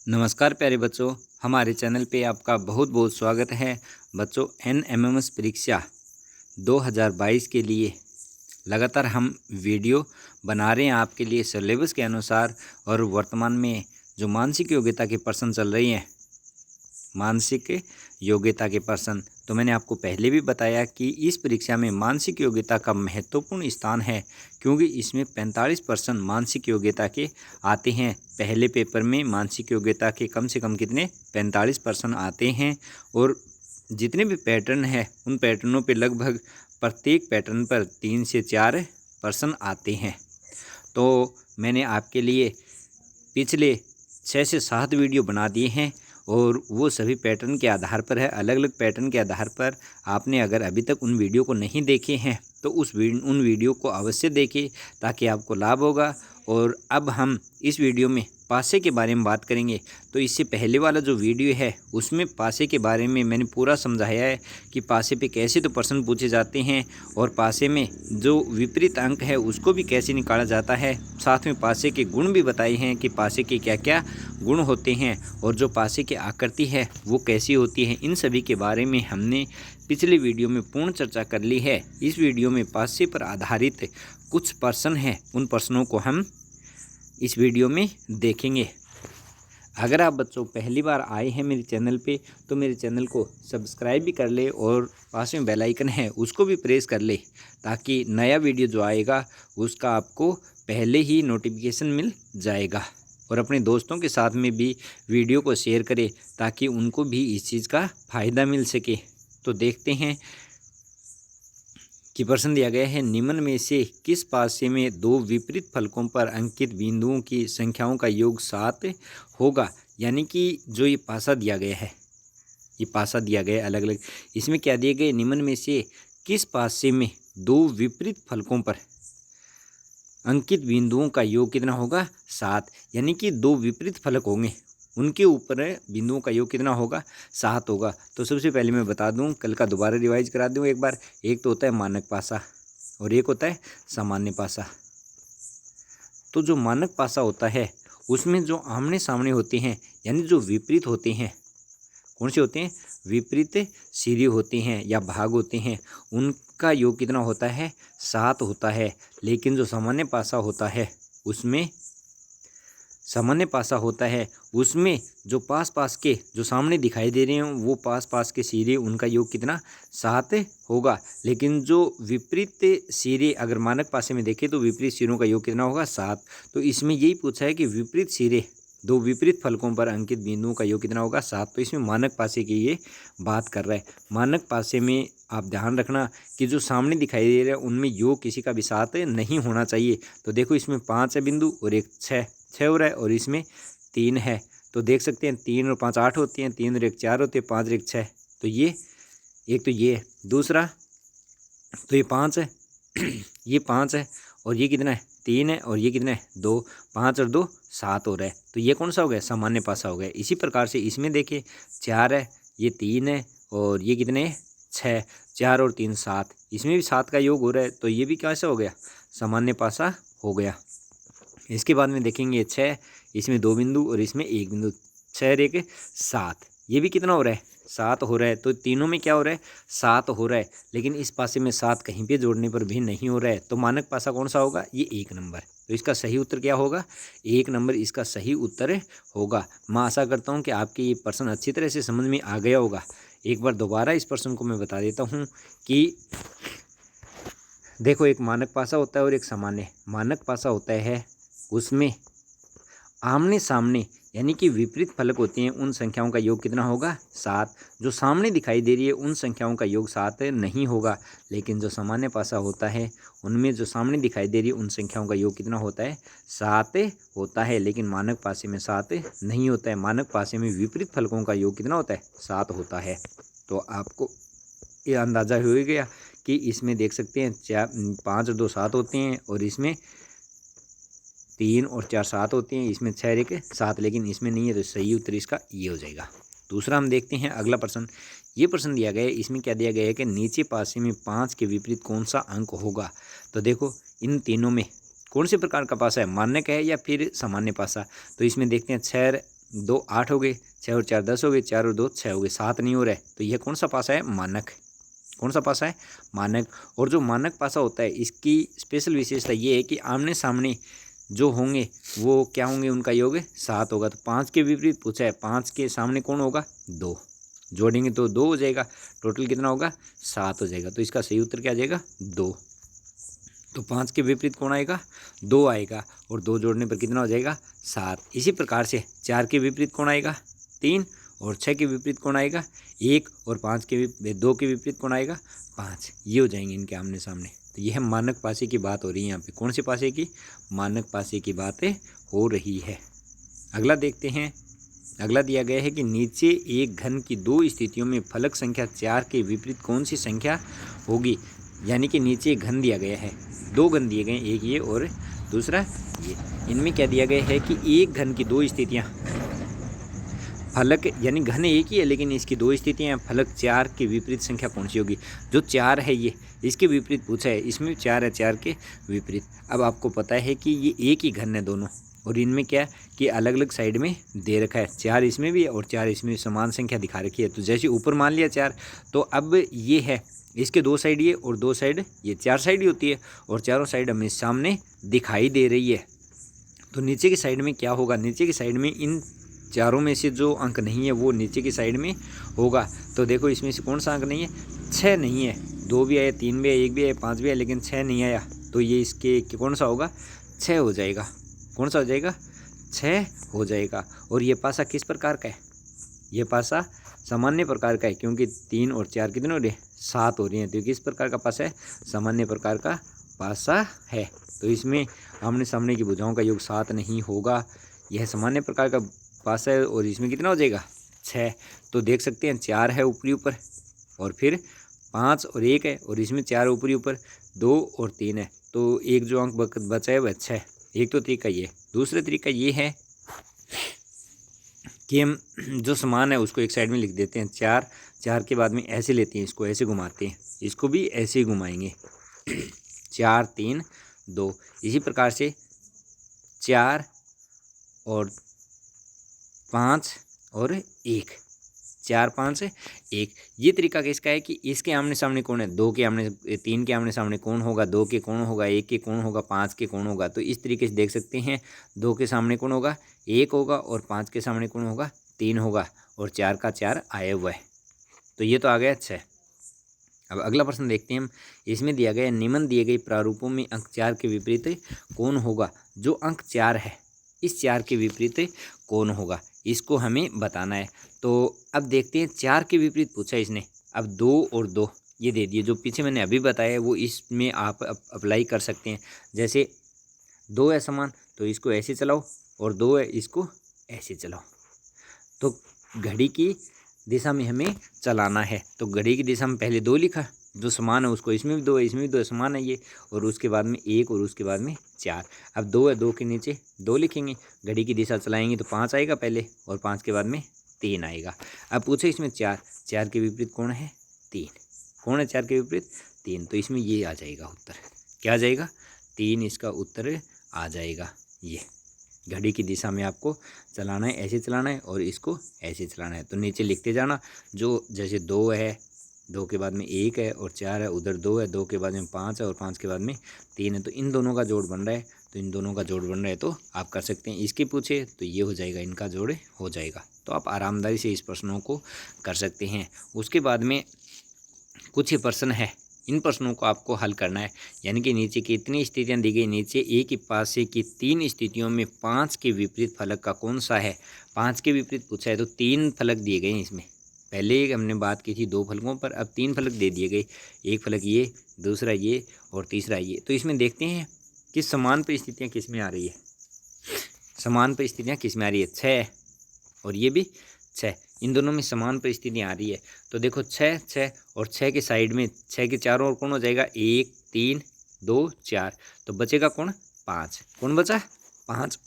नमस्कार प्यारे बच्चों, हमारे चैनल पे आपका बहुत बहुत स्वागत है। बच्चों, एनएमएमएस परीक्षा 2022 के लिए लगातार हम वीडियो बना रहे हैं आपके लिए सिलेबस के अनुसार। और वर्तमान में जो मानसिक योग्यता के प्रश्न चल रही हैं, मानसिक योग्यता के प्रश्न, तो मैंने आपको पहले भी बताया कि इस परीक्षा में मानसिक योग्यता का महत्वपूर्ण स्थान है, क्योंकि इसमें 45% मानसिक योग्यता के आते हैं। पहले पेपर में मानसिक योग्यता के कम से कम कितने 45% आते हैं, और जितने भी पैटर्न हैं उन पैटर्नों पे लगभग प्रत्येक पैटर्न पर 3 से 4% आते हैं। तो मैंने आपके लिए पिछले 6 से 7 वीडियो बना दिए हैं, और वो सभी पैटर्न के आधार पर है। अलग अलग पैटर्न के आधार पर आपने अगर अभी तक उन वीडियो को नहीं देखे हैं तो उन वीडियो को अवश्य देखें, ताकि आपको लाभ होगा। और अब हम इस वीडियो में पासे के बारे में बात करेंगे। तो इससे पहले वाला जो वीडियो है उसमें पासे के बारे में मैंने पूरा समझाया है कि पासे पे कैसे तो प्रश्न पूछे जाते हैं, और पासे में जो विपरीत अंक है उसको भी कैसे निकाला जाता है। साथ में पासे के गुण भी बताए हैं कि पासे के क्या क्या गुण होते हैं, और जो पासे की आकृति है वो कैसी होती है। इन सभी के बारे में हमने पिछले वीडियो में पूर्ण चर्चा कर ली है। इस वीडियो में पासे पर आधारित कुछ प्रश्न हैं, उन प्रश्नों को हम इस वीडियो में देखेंगे। अगर आप बच्चों पहली बार आए हैं मेरे चैनल पे, तो मेरे चैनल को सब्सक्राइब भी कर ले, और पास में बेल आइकन है उसको भी प्रेस कर ले, ताकि नया वीडियो जो आएगा उसका आपको पहले ही नोटिफिकेशन मिल जाएगा। और अपने दोस्तों के साथ में भी वीडियो को शेयर करें, ताकि उनको भी इस चीज़ का फ़ायदा मिल सके। तो देखते हैं कि प्रश्न दिया गया है, निम्न में से किस पासे में दो विपरीत फलकों पर अंकित बिंदुओं की संख्याओं का योग 7 होगा। यानी कि जो ये पासा दिया गया है, ये पासा दिया गया अलग अलग, इसमें क्या दिए गए, निम्न में से किस पासे में दो विपरीत फलकों पर अंकित बिंदुओं का योग कितना होगा, 7। यानी कि दो विपरीत फलक होंगे, उनके ऊपर बिंदुओं का योग कितना होगा, 7 होगा। तो सबसे पहले मैं बता दूं, कल का दोबारा रिवाइज करा दूं एक बार। एक तो होता है मानक पासा और एक होता है सामान्य पासा। तो जो मानक पासा होता है उसमें जो आमने सामने होते हैं, यानी जो विपरीत होते हैं, कौन से होते हैं, विपरीत सिरे होते हैं या भाग होते हैं, उनका योग कितना होता है, 7 होता है। लेकिन जो सामान्य पासा होता है उसमें जो पास पास के जो सामने दिखाई दे रहे हैं वो पास पास के सिरे, उनका योग कितना, 7 होगा। लेकिन जो विपरीत सिरे अगर मानक पासे में देखें तो विपरीत सिरों का योग कितना होगा, 7। तो इसमें यही पूछा है कि विपरीत सिरे, दो विपरीत फलकों पर अंकित बिंदुओं का योग कितना होगा, 7। तो इसमें मानक पासे की ये बात कर रहा है। मानक पासे में आप ध्यान रखना कि जो सामने दिखाई दे रहा है उनमें योग किसी का भी 7 नहीं होना चाहिए। तो देखो इसमें 5 है बिंदु और एक 6 हो रहा है, और इसमें 3 है। तो देख सकते हैं 3 और 5 8 होती हैं, 3 और 1 4 होते हैं, 5 और 1 6। तो ये एक तो ये है, दूसरा तो ये 5 है ये 5 है, और ये कितना है, 3 है, और ये कितना है, 2। 5 और 2 7 हो रहा है। तो ये कौन सा हो गया, सामान्य पासा हो गया। इसी प्रकार से इसमें देखिए 4 है, ये 3 है, और ये कितने है, 6। 4 और 3 7, इसमें भी 7 का योग हो रहा है। तो ये भी कैसा हो गया, सामान्य पासा हो गया। इसके बाद में देखेंगे 6, इसमें 2 बिंदु और इसमें 1 बिंदु, 6 और 1 7, ये भी कितना हो रहा है, 7 हो रहा है। तो तीनों में क्या हो रहा है, 7 हो रहा है। लेकिन इस पासे में 7 कहीं पे जोड़ने पर भी नहीं हो रहा है। तो मानक पासा कौन सा होगा, ये 1 नंबर। तो इसका सही उत्तर क्या होगा, 1 नंबर इसका सही उत्तर होगा। मैं आशा करता हूँ कि आपके ये प्रश्न अच्छी तरह से समझ में आ गया होगा। एक बार दोबारा इस प्रश्न को मैं बता देता हूँ कि देखो, एक मानक पासा होता है और एक सामान्य। मानक पासा होता है उसमें आमने सामने यानी कि विपरीत फलक होते हैं, उन संख्याओं का योग कितना होगा, 7। जो सामने दिखाई दे रही है उन संख्याओं का योग 7 नहीं होगा। लेकिन जो सामान्य पासा होता है उनमें जो सामने दिखाई दे रही है उन संख्याओं का योग कितना होता है, 7 होता है। लेकिन मानक पासे में 7 नहीं होता है। मानक पासे में विपरीत फलकों का योग कितना होता है, 7 होता है। तो आपको ये अंदाज़ा हो ही गया कि इसमें देख सकते हैं 5 और 2 7 होते हैं, और इसमें 3 और 4 7 होते हैं, इसमें 6 और 1 7, लेकिन इसमें नहीं है। तो सही उत्तर इसका ये हो जाएगा। दूसरा हम देखते हैं अगला प्रश्न। ये प्रश्न दिया गया है, इसमें क्या दिया गया है कि नीचे पासे में 5 के विपरीत कौन सा अंक होगा। तो देखो इन तीनों में कौन से प्रकार का पासा है, मानक है या फिर सामान्य पासा। तो इसमें देखते हैं 6 2 8 हो गए, 6 और 4 10 हो गए, 4 और 2 6 हो गए, 7 नहीं हो रहा है। तो यह कौन सा पासा है? मानक। कौन सा पासा है? मानक। और जो मानक पासा होता है इसकी स्पेशल विशेषता ये है कि आमने सामने जो होंगे वो क्या होंगे? उनका योग 7 होगा। तो 5 के विपरीत पूछा है, 5 के सामने कौन होगा? 2। जोड़ेंगे तो 2 हो जाएगा, टोटल कितना होगा? 7 हो जाएगा। तो इसका सही उत्तर क्या आ जाएगा? 2। तो 5 के विपरीत कौन आएगा? 2 आएगा, और 2 जोड़ने पर कितना हो जाएगा? 7। इसी प्रकार से 4 के विपरीत कौन आएगा? 3। और 6 के विपरीत कौन आएगा? 1। और 2 के विपरीत कौन आएगा? 5। ये हो जाएंगे इनके आमने सामने। तो यह मानक पासे की बात हो रही है यहाँ पे। कौन से पासे की? मानक पासे की बातें हो रही है। अगला देखते हैं। अगला दिया गया है कि नीचे एक घन की 2 स्थितियों में फलक संख्या 4 के विपरीत कौन सी संख्या होगी? यानी कि नीचे एक घन दिया गया है, 2 घन दिए गए हैं, एक ये और दूसरा ये। इनमें क्या दिया गया है कि एक घन की 2 स्थितियां, फलक यानी घन एक ही है लेकिन इसकी 2 स्थितियां, फलक 4 के विपरीत संख्या कौन सी होगी? जो 4 है ये इसके विपरीत पूछा है, इसमें 4 है, 4 के विपरीत। अब आपको पता है कि ये एक ही घन है दोनों, और इनमें क्या है कि अलग अलग साइड में दे रखा है। 4 इसमें भी है और 4 इसमें समान संख्या दिखा रखी है। तो जैसे ऊपर मान लिया 4, तो अब ये है इसके 2 साइड ये और 2 साइड ये, 4 साइड ही होती है, और चारों साइड हमें सामने दिखाई दे रही है। तो नीचे की साइड में क्या होगा? नीचे की साइड में इन चारों में से जो अंक नहीं है वो नीचे की साइड में होगा। तो देखो इसमें से कौन सा अंक नहीं है? 6 नहीं है। 2 भी आया, 3 भी आया, 1 भी आया, 5 भी आया, लेकिन 6 नहीं आया। तो ये इसके कौन सा होगा? 6 हो जाएगा। कौन सा हो जाएगा? 6 हो जाएगा। और ये पासा किस प्रकार का है? ये पासा सामान्य प्रकार का है, क्योंकि 3 और 4 कितने हो रहे हैं? 7 हो रही हैं। तो किस प्रकार का पासा है? सामान्य प्रकार का पासा है। तो इसमें आमने सामने की भुजाओं का योग 7 नहीं होगा। यह सामान्य प्रकार का पासा है, और इसमें कितना हो जाएगा? 6। तो देख सकते हैं 4 है ऊपरी ऊपर, और फिर 5 और 1 है, और इसमें 4 ऊपरी ऊपर, 2 और 3 है। तो एक जो अंक बचा है वह 6। एक तो तरीका ये। दूसरा तरीका ये है कि हम जो समान है उसको एक साइड में लिख देते हैं। 4 के बाद में ऐसे लेते हैं, इसको ऐसे घुमाते हैं, इसको भी ऐसे ही घुमाएंगे। 4 3 2। इसी प्रकार से 4 और 5 और 1, 4 5 1। ये तरीका किसका है कि इसके आमने सामने कौन है? 2 के आमने, 3 के आमने सामने कौन होगा? 2 के कौन होगा? 1 के कौन होगा? 5 के कौन होगा? तो इस तरीके से देख सकते हैं। 2 के सामने कौन होगा? 1 होगा, और 5 के सामने कौन होगा? 3 होगा, और 4 का 4 आया हुआ है। तो ये तो आ गया 6। अब अगला प्रश्न देखते हैं हम। इसमें दिया गया निम्न दिए गए प्रारूपों में अंक 4 के विपरीत कौन होगा? जो अंक 4 है इस 4 के विपरीत कौन होगा? इसको हमें बताना है। तो अब देखते हैं 4 के विपरीत पूछा इसने। अब 2 और 2 ये दे दिए, जो पीछे मैंने अभी बताया है वो इसमें आप अप्लाई कर सकते हैं। जैसे 2 है समान, तो इसको ऐसे चलाओ, और 2 है इसको ऐसे चलाओ। तो घड़ी की दिशा में हमें चलाना है। तो घड़ी की दिशा में पहले 2 लिखा, जो समान है उसको इसमें भी 2 है, इसमें भी 2 है, समान है ये, और उसके बाद में 1 और उसके बाद में 4। अब 2 है, 2 के नीचे 2 लिखेंगे, घड़ी की दिशा चलाएंगे तो 5 आएगा पहले, और 5 के बाद में 3 आएगा। अब पूछे इसमें 4 के विपरीत कौन है? 3। कौन है 4 के विपरीत? 3। तो इसमें ये आ जाएगा उत्तर। क्या आ जाएगा? 3 इसका उत्तर आ जाएगा। ये घड़ी की दिशा में आपको चलाना है, ऐसे चलाना है, और इसको ऐसे चलाना है। तो नीचे लिखते जाना। जो जैसे 2 है, 2 के बाद में 1 है, और 4 है, उधर 2 है, 2 के बाद में 5 है, और 5 के बाद में 3 है। तो इन दोनों का जोड़ बन रहा है, तो इन दोनों का जोड़ बन रहा है, तो आप कर सकते हैं। इसके पूछे तो ये हो जाएगा, इनका जोड़ हो जाएगा। तो आप आरामदारी से इस प्रश्नों को कर सकते हैं। उसके बाद में कुछ ही प्रश्न है, इन प्रश्नों को आपको हल करना है। यानी कि नीचे कितनी स्थितियां दी गई? नीचे एक ही पासे की 3 स्थितियों में 5 के विपरीत फलक का कौन सा है? 5 के विपरीत पूछा है, तो 3 फलक दिए गए हैं इसमें। पहले हमने बात की थी 2 फलकों पर, अब 3 फलक दे दिए गए। एक फलक ये, दूसरा ये, और तीसरा ये। तो इसमें देखते हैं कि समान परिस्थितियाँ किस में आ रही है। समान परिस्थितियाँ किस में आ रही है? 6, और ये भी 6। इन दोनों में समान परिस्थितियाँ आ रही है। तो देखो 6 6, और 6 के साइड में 6 के चारों ओर कौन हो जाएगा? 1 3 2 4। तो बचेगा कौन? 5। कौन बचा? 5।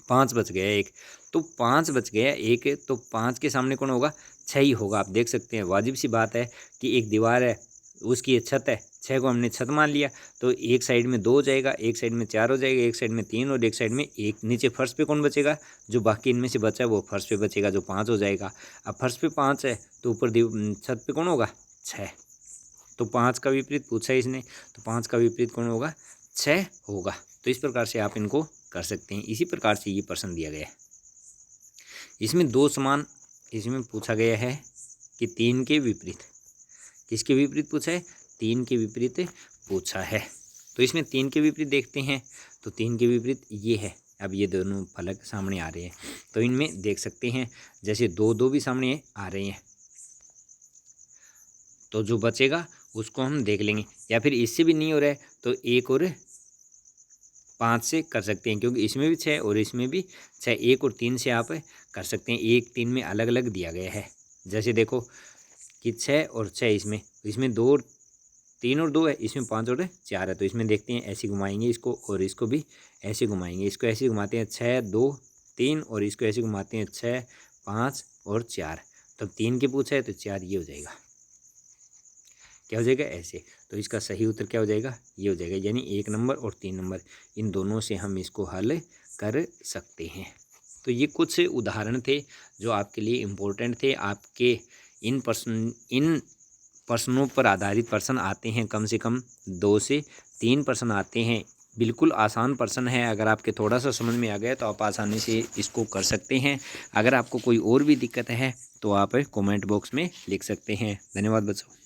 5 बच गया एक। तो 5 बच गया एक, तो 5 के सामने कौन होगा? 6 ही होगा। आप देख सकते हैं, वाजिब सी बात है कि एक दीवार है, उसकी छत है, 6 को हमने छत मान लिया, तो एक साइड में 2 हो जाएगा, एक साइड में 4 हो जाएगा, एक साइड में 3 और एक साइड में 1। नीचे फर्श पे कौन बचेगा, जो बाकी इनमें से बचा है वो फर्श पे बचेगा, जो 5 हो जाएगा। अब फर्श पे 5 है तो ऊपर छत पे कौन होगा, 6। तो 5 का विपरीत पूछा है इसने, तो 5 का विपरीत कौन होगा, 6 होगा। तो इस प्रकार से आप इनको कर सकते हैं। इसी प्रकार से ये प्रश्न दिया गया है। इसमें 2 समान, इसमें पूछा गया है कि 3 के विपरीत, किसके विपरीत पूछा है, 3 के विपरीत पूछा है। तो इसमें 3 के विपरीत देखते हैं, तो 3 के विपरीत ये है। अब ये दोनों फलक सामने आ रहे हैं, तो इनमें देख सकते हैं जैसे 2 2 भी सामने आ रहे हैं, तो जो बचेगा उसको हम देख लेंगे। या फिर इससे भी नहीं हो रहा है तो 1 और 5 से कर सकते हैं, क्योंकि इसमें भी 6 और इसमें भी 6, 1 और 3 से आप कर सकते हैं। 1 3 में अलग अलग दिया गया है। जैसे देखो कि 6 और 6 इसमें 2 और 3 और 2 है, इसमें 5 और 4 है। तो इसमें देखते हैं, ऐसे घुमाएंगे इसको और इसको भी ऐसे घुमाएंगे। इसको ऐसे घुमाते हैं 6 2 3 और इसको ऐसे घुमाते हैं 6 5 और 4। तो 3 के पूछा है तो 4 ये हो जाएगा, क्या हो जाएगा, ऐसे। तो इसका सही उत्तर क्या हो जाएगा, ये हो जाएगा। यानी 1 नंबर और 3 नंबर, इन दोनों से हम इसको हल कर सकते हैं। तो ये कुछ उदाहरण थे जो आपके लिए इम्पोर्टेंट थे। आपके इन प्रश्नों पर आधारित प्रश्न आते हैं, कम से कम 2 से 3 प्रश्न आते हैं। बिल्कुल आसान प्रश्न है। अगर आपके थोड़ा सा समझ में आ गया तो आप आसानी से इसको कर सकते हैं। अगर आपको कोई और भी दिक्कत है तो आप कमेंट बॉक्स में लिख सकते हैं। धन्यवाद बच्चों।